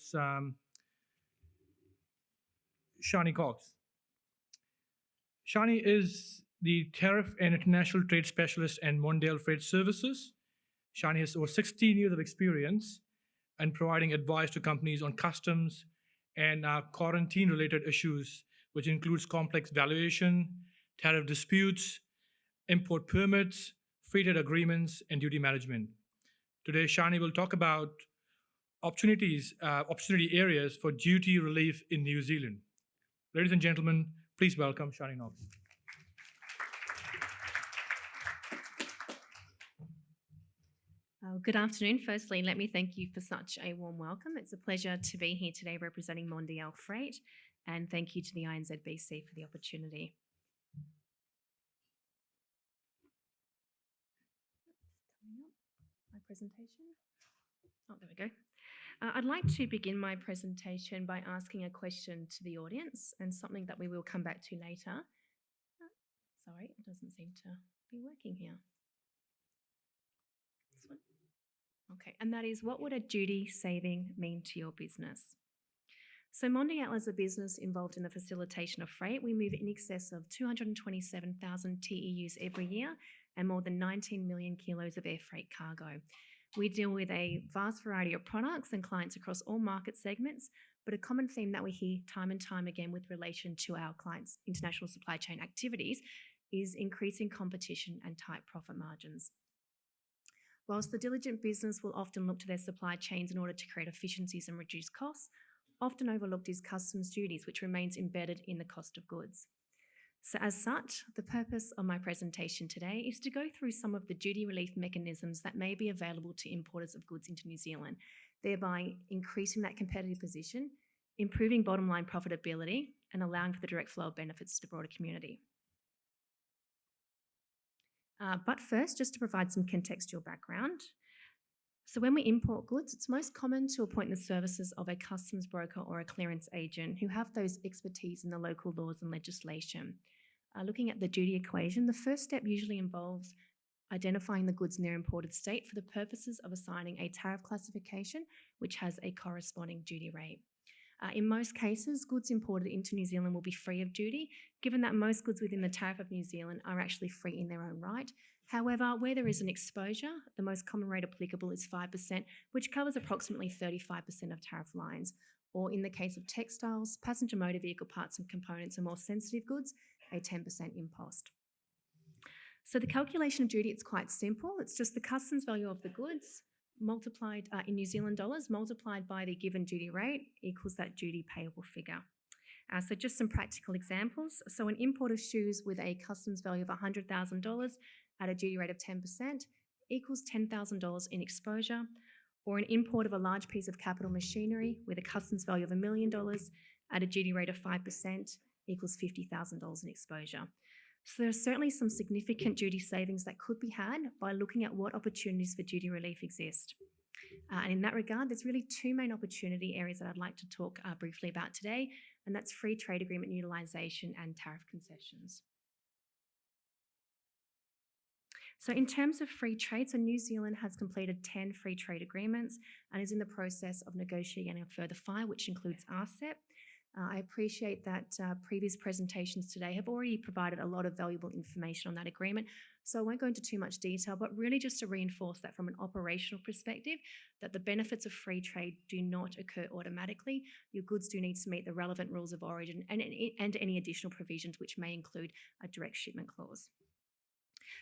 is Sharni Knox. Sharni is the Tariff and International Trade Specialist at Mondiale Freight Services. Sharni has over 16 years of experience in providing advice to companies on customs and quarantine-related issues, which includes complex valuation, tariff disputes, import permits, free trade agreements, and duty management. Today, Sharni will talk about opportunity areas for duty relief in New Zealand. Ladies and gentlemen, please welcome Sharni Knox. Good afternoon. Firstly, let me thank you for such a warm welcome. It's a pleasure to be here today representing Mondiale Freight, and thank you to the INZBC for the opportunity. My presentation. Oh, there we go. I'd like to begin my presentation by asking a question to the audience and something that we will come back to later. Sorry, it doesn't seem to be working here. This one. Okay, and that is, what would a duty saving mean to your business? So Mondiale is a business involved in the facilitation of freight. We move in excess of 227,000 TEUs every year and more than 19 million kilos of air freight cargo. We deal with a vast variety of products and clients across all market segments, but a common theme that we hear time and time again with relation to our clients' international supply chain activities is increasing competition and tight profit margins. Whilst the diligent business will often look to their supply chains in order to create efficiencies and reduce costs, often overlooked is customs duties, which remains embedded in the cost of goods. So as such, the purpose of my presentation today is to go through some of the duty relief mechanisms that may be available to importers of goods into New Zealand, thereby increasing that competitive position, improving bottom line profitability, and allowing for the direct flow of benefits to the broader community. But first, just to provide some contextual background. So when we import goods, it's most common to appoint the services of a customs broker or a clearance agent who have those expertise in the local laws and legislation. Looking at the duty equation, the first step usually involves identifying the goods in their imported state for the purposes of assigning a tariff classification, which has a corresponding duty rate. In most cases, goods imported into New Zealand will be free of duty, given that most goods within the tariff of New Zealand are actually free in their own right. However, where there is an exposure, the most common rate applicable is 5%, which covers approximately 35% of tariff lines. Or in the case of textiles, passenger motor vehicle parts and components, and more sensitive goods, a 10% impost. So the calculation of duty, it's quite simple. It's just the customs value of the goods multiplied in New Zealand dollars, multiplied by the given duty rate equals that duty payable figure. So just some practical examples. So an import of shoes with a customs value of $100,000 at a duty rate of 10% equals $10,000 in exposure, or an import of a large piece of capital machinery with a customs value of $1 million at a duty rate of 5% equals $50,000 in exposure. So there are certainly some significant duty savings that could be had by looking at what opportunities for duty relief exist. And in that regard, there's really two main opportunity areas that I'd like to talk briefly about today, and that's free trade agreement utilisation and tariff concessions. So in terms of free trade, so New Zealand has completed 10 free trade agreements and is in the process of negotiating a further 5, which includes RCEP. I appreciate that previous presentations today have already provided a lot of valuable information on that agreement, so I won't go into too much detail, but really just to reinforce that from an operational perspective, that the benefits of free trade do not occur automatically. Your goods do need to meet the relevant rules of origin and any additional provisions, which may include a direct shipment clause.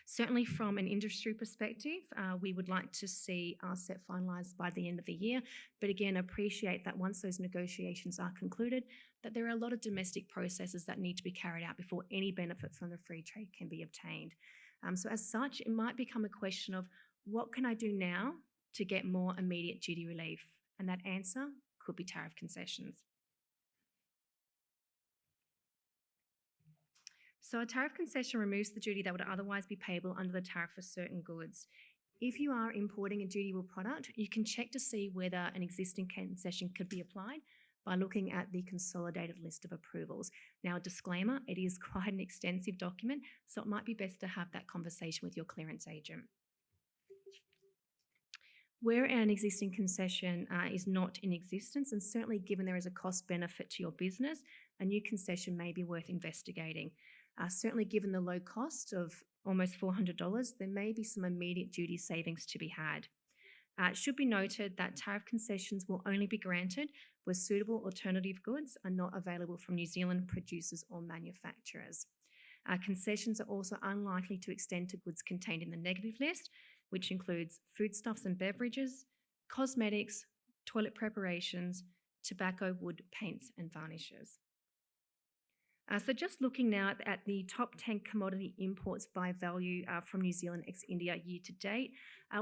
Certainly from an industry perspective, we would like to see RCEP finalised by the end of the year, but again, appreciate that once those negotiations are concluded, that there are a lot of domestic processes that need to be carried out before any benefit from the free trade can be obtained. So as such, it might become a question of what can I do now to get more immediate duty relief? And that answer could be tariff concessions. So a tariff concession removes the duty that would otherwise be payable under the tariff for certain goods. If you are importing a dutiable product, you can check to see whether an existing concession could be applied by looking at the consolidated list of approvals. Now, a disclaimer, it is quite an extensive document, so it might be best to have that conversation with your clearance agent. Where an existing concession is not in existence, and certainly given there is a cost benefit to your business, a new concession may be worth investigating. Certainly, given the low cost of almost $400, there may be some immediate duty savings to be had. It should be noted that tariff concessions will only be granted where suitable alternative goods are not available from New Zealand producers or manufacturers. Concessions are also unlikely to extend to goods contained in the negative list, which includes foodstuffs and beverages, cosmetics, toilet preparations, tobacco, wood, paints, and varnishes. So just looking now at the top 10 commodity imports by value from New Zealand ex-India year to date,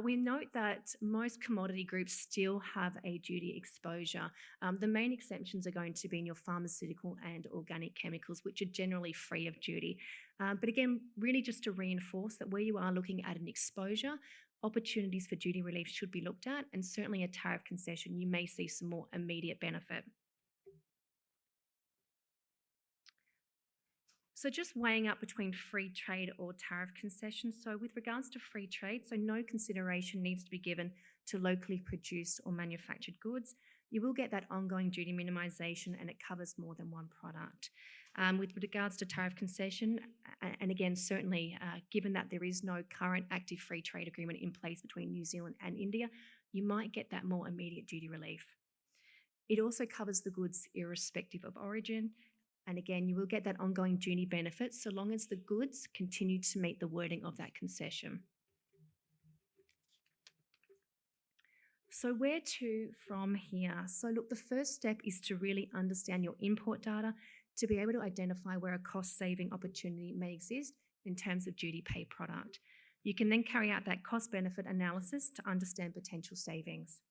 we note that most commodity groups still have a duty exposure. The main exceptions are going to be in your pharmaceutical and organic chemicals, which are generally free of duty. But again, really just to reinforce that where you are looking at an exposure, opportunities for duty relief should be looked at, and certainly a tariff concession, you may see some more immediate benefit. So just weighing up between free trade or tariff concessions. So with regards to free trade, so no consideration needs to be given to locally produced or manufactured goods. You will get that ongoing duty minimisation, and it covers more than one product. With regards to tariff concession, and again, certainly given that there is no current active free trade agreement in place between New Zealand and India, you might get that more immediate duty relief. It also covers the goods irrespective of origin. And again, you will get that ongoing duty benefit so long as the goods continue to meet the wording of that concession. So where to from here? So look, the first step is to really understand your import data to be able to identify where a cost-saving opportunity may exist in terms of duty paid product. You can then carry out that cost-benefit analysis to understand potential savings.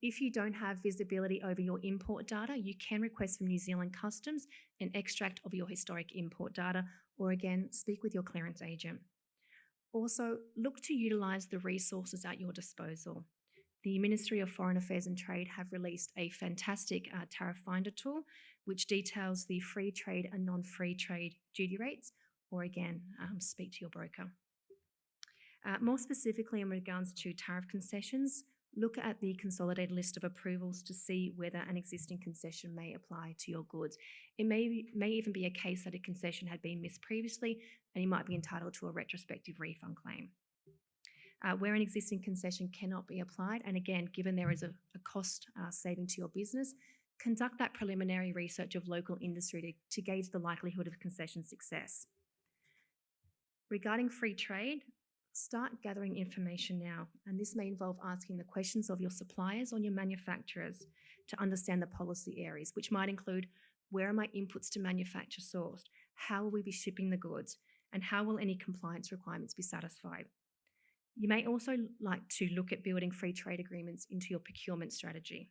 If you don't have visibility over your import data, you can request from New Zealand Customs an extract of your historic import data, or again, speak with your clearance agent. Also, look to utilise the resources at your disposal. The Ministry of Foreign Affairs and Trade have released a fantastic tariff finder tool, which details the free trade and non-free trade duty rates, or again, speak to your broker. More specifically in regards to tariff concessions, look at the consolidated list of approvals to see whether an existing concession may apply to your goods. It may even be a case that a concession had been missed previously and you might be entitled to a retrospective refund claim. Where an existing concession cannot be applied, and again, given there is a cost saving to your business, conduct that preliminary research of local industry to gauge the likelihood of concession success. Regarding free trade, start gathering information now, and this may involve asking the questions of your suppliers or your manufacturers to understand the policy areas, which might include where are my inputs to manufacture sourced, how will we be shipping the goods, and how will any compliance requirements be satisfied. You may also like to look at building free trade agreements into your procurement strategy.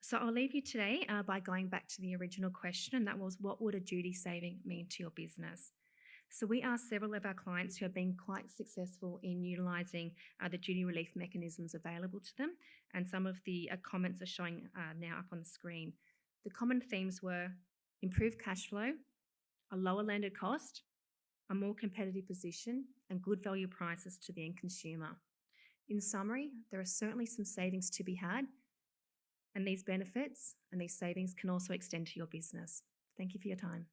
So I'll leave you today by going back to the original question, and that was, what would a duty saving mean to your business? So we asked several of our clients who have been quite successful in utilising the duty relief mechanisms available to them, and some of the comments are showing now up on the screen. The common themes were improved cash flow, a lower landed cost, a more competitive position, and good value prices to the end consumer. In summary, there are certainly some savings to be had, and these benefits and these savings can also extend to your business. Thank you for your time.